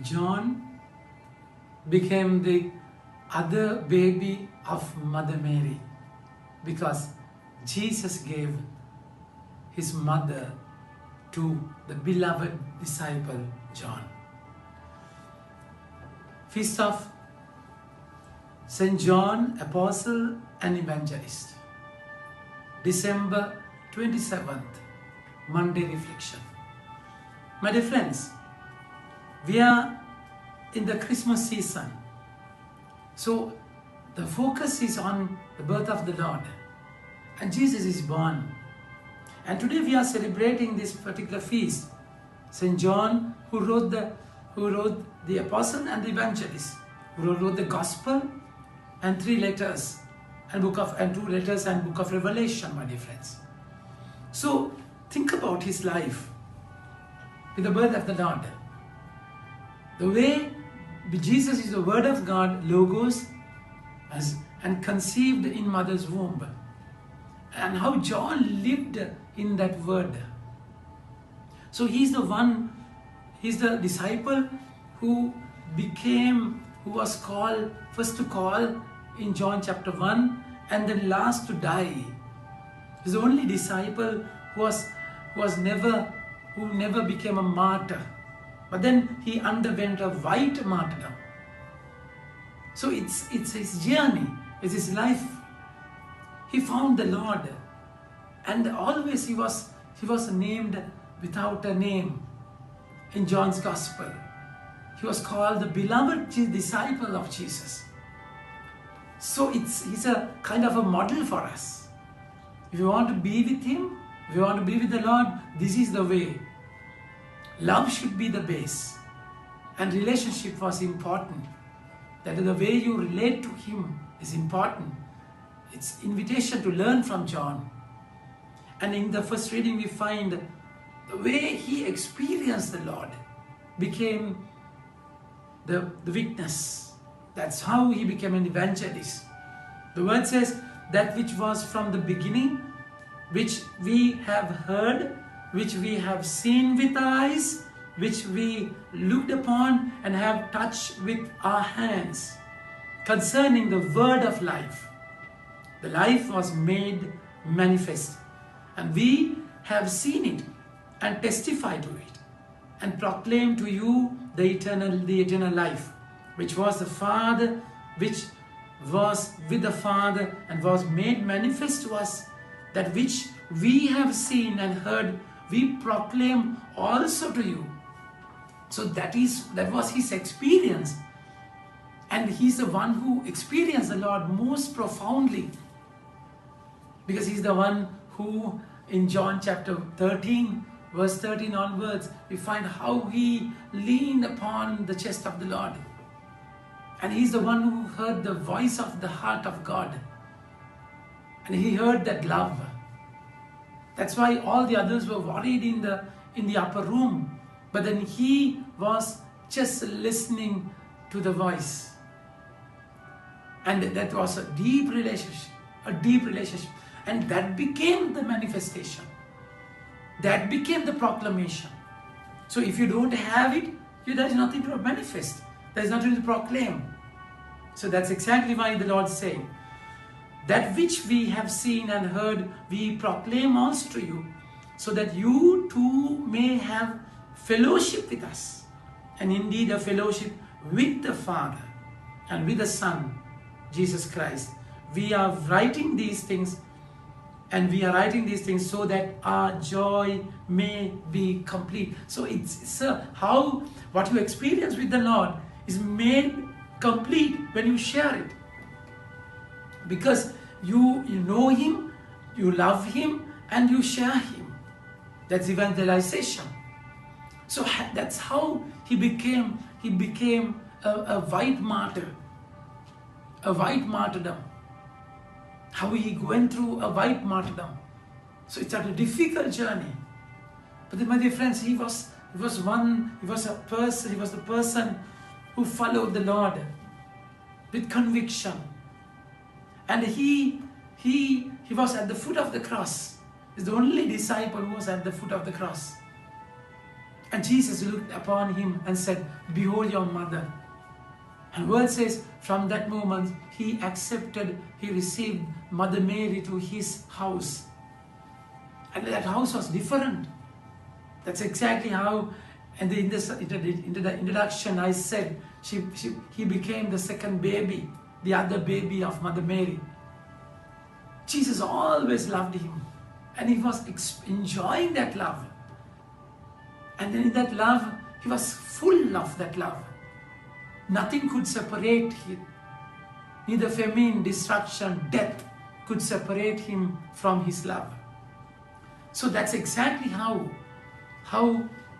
John became the other baby of Mother Mary, because Jesus gave his mother to the beloved disciple John. Feast of St. John, Apostle and Evangelist. December 27th, Monday Reflection. My dear friends, we are in the Christmas season. So the focus is on the birth of the Lord. And Jesus is born. And today we are celebrating this particular feast. St. John, who wrote the Apostle and the Evangelist, who wrote the Gospel and 3 letters, and 2 letters and Book of Revelation, my dear friends. So think about his life with the birth of the Lord. The way Jesus is the Word of God, Logos, and conceived in mother's womb. And how John lived in that Word. So he's the disciple who was called, first to call in John chapter 1, and then last to die. He's the only disciple who never became a martyr. But then he underwent a white martyrdom. So it's his journey, it's his life. He found the Lord, and always he was named without a name in John's Gospel. He was called the beloved disciple of Jesus. So he's a kind of a model for us. If you want to be with him, if you want to be with the Lord, this is the way. Love should be the base, and relationship was important. That is, the way you relate to him is important. It's invitation to learn from John. And in the first reading we find the way he experienced the Lord became the witness. That's how he became an evangelist. The word says, that which was from the beginning, which we have heard, which we have seen with eyes, which we looked upon and have touched with our hands, concerning the word of life. The life was made manifest, and we have seen it and testified to it, and proclaimed to you the eternal life, which was the Father, which was with the Father and was made manifest to us. That which we have seen and heard, we proclaim also to you. So that was his experience. And he's the one who experienced the Lord most profoundly. Because he's the one who, in John chapter 13, verse 13 onwards, we find how he leaned upon the chest of the Lord. And he's the one who heard the voice of the heart of God. And he heard that love. That's why all the others were worried in the upper room. But then he was just listening to the voice. And that was a deep relationship. And that became the manifestation. That became the proclamation. So if you don't have it, there is nothing to manifest. There is nothing to proclaim. So that's exactly why the Lord is saying, that which we have seen and heard, we proclaim also to you, so that you too may have fellowship with us, and indeed a fellowship with the Father and with the Son, Jesus Christ. We are writing these things, and we are writing these things so that our joy may be complete. So it's how what you experience with the Lord is made complete when you share it. Because you know him, you love him, and you share him. That's evangelization. So that's how he became a white martyr, a white martyrdom. How he went through a white martyrdom. So it's a difficult journey. But then, my dear friends, he was the person who followed the Lord with conviction. And he was at the foot of the cross. He's the only disciple who was at the foot of the cross. And Jesus looked upon him and said, "Behold your mother." And word says, from that moment, he received Mother Mary to his house. And that house was different. That's exactly how, in the introduction, I said, he became the second baby, the other baby of Mother Mary. Jesus always loved him. And he was enjoying that love. And then in that love, he was full of that love. Nothing could separate him. Neither famine, destruction, death could separate him from his love. So that's exactly how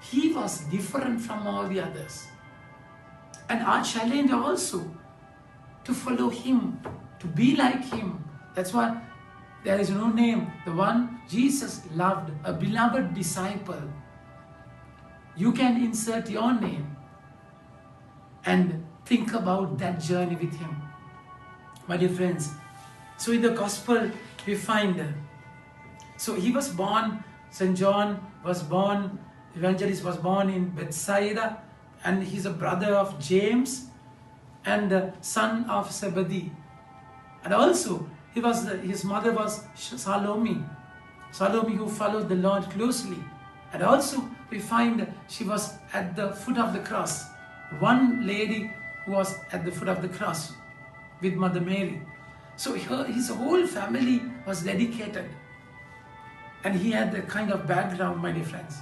he was different from all the others. And our challenge also to follow him, to be like him. That's why there is no name. The one Jesus loved, a beloved disciple. You can insert your name and think about that journey with him. My dear friends, so in the gospel we find, so he was born, St. John was born, evangelist was born in Bethsaida, and he's a brother of James and the son of Zebedee. And also his mother was Salome, who followed the Lord closely. And also we find she was at the foot of the cross. One lady who was at the foot of the cross with Mother Mary. So his whole family was dedicated. And he had the kind of background, my dear friends.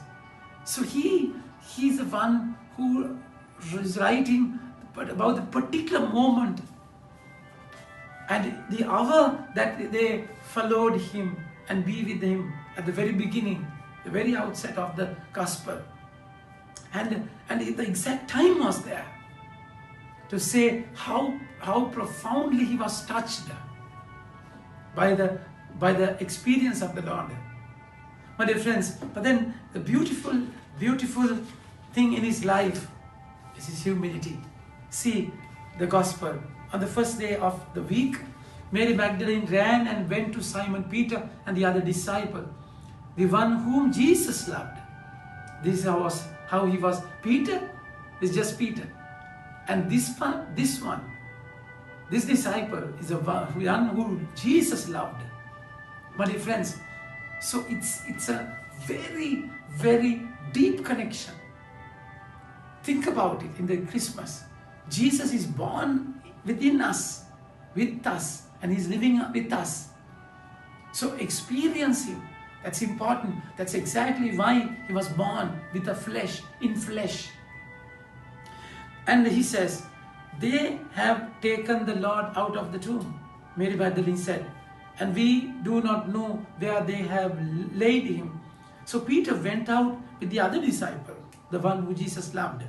So he's the one who is writing about the particular moment and the hour that they followed him and be with him at the very beginning, the very outset of the gospel. And the exact time was there to say how profoundly he was touched by the experience of the Lord. My dear friends, but then the beautiful thing in his life is his humility. See the gospel. On the first day of the week, Mary Magdalene ran and went to Simon Peter and the other disciple, the one whom Jesus loved. This was how he was. Peter is just Peter. And this disciple is the one who Jesus loved. My dear friends, so it's a very, very deep connection. Think about it in the Christmas. Jesus is born within us, with us, and he's living with us. So experience him. That's important. That's exactly why he was born with the flesh, in flesh. And he says, they have taken the Lord out of the tomb, Mary Magdalene said, and we do not know where they have laid him. So Peter went out with the other disciple, the one who Jesus loved,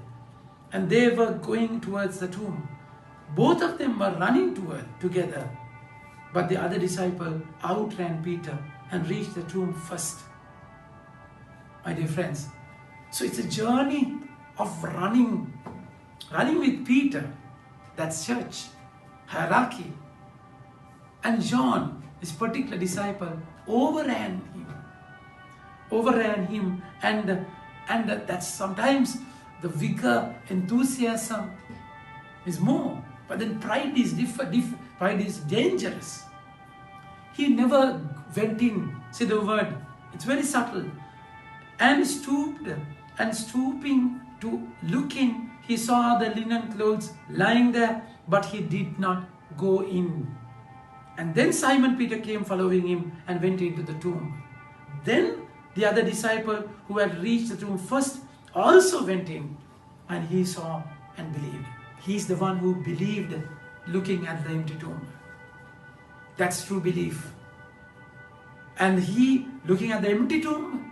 and they were going towards the tomb. Both of them were running together, but the other disciple outran Peter and reached the tomb first. My dear friends, so it's a journey of running with Peter. That's church, hierarchy. And John, this particular disciple, overran him, and that's sometimes the vigor, enthusiasm is more. But then pride is pride is dangerous. He never went in. See the word, it's very subtle. And stooping to look in, he saw the linen clothes lying there, but he did not go in. And then Simon Peter came following him and went into the tomb. Then the other disciple who had reached the tomb first also went in, and he saw and believed. He's the one who believed looking at the empty tomb. That's true belief. And he, looking at the empty tomb,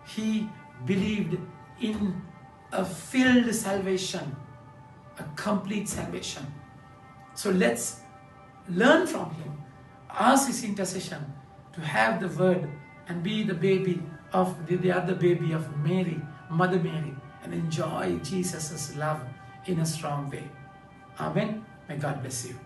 he believed in a filled salvation, a complete salvation. So let's learn from him, ask his intercession to have the word and be the baby of the other baby of Mary, Mother Mary, and enjoy Jesus' love in a strong way. Amen. May God bless you.